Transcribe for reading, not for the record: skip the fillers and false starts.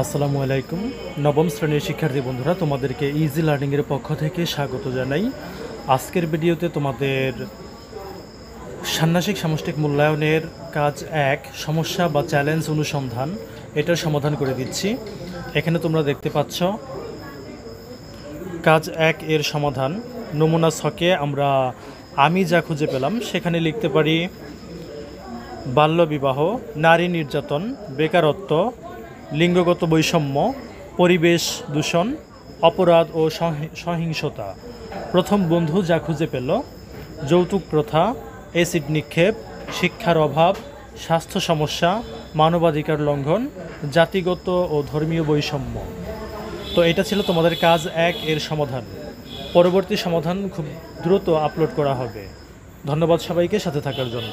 আসসালামু আলাইকুম। নবম শ্রেণীর শিক্ষার্থী বন্ধুরা, তোমাদেরকে ইজি লার্নিংয়ের পক্ষ থেকে স্বাগত জানাই। আজকের ভিডিওতে তোমাদের ষান্মাসিক সামষ্টিক মূল্যায়নের কাজ ১ সমস্যা বা চ্যালেঞ্জ অনুসন্ধান, এটার সমাধান করে দিচ্ছি। এখানে তোমরা দেখতে পাচ্ছ কাজ ১ এর সমাধান। নমুনা ছকে আমরা আমি যা খুঁজে পেলাম সেখানে লিখতে পারি বাল্যবিবাহ, নারী নির্যাতন, বেকারত্ব, লিঙ্গগত বৈষম্য, পরিবেশ দূষণ, অপরাধ ও সহিংসতা। প্রথম বন্ধু যা খুঁজে পেল যৌতুক প্রথা, অ্যাসিড নিক্ষেপ, শিক্ষার অভাব, স্বাস্থ্য সমস্যা, মানবাধিকার লঙ্ঘন, জাতিগত ও ধর্মীয় বৈষম্য। তো এটা ছিল তোমাদের কাজ ১ এর সমাধান। পরবর্তী সমাধান খুব দ্রুত আপলোড করা হবে। ধন্যবাদ সবাইকে সাথে থাকার জন্য।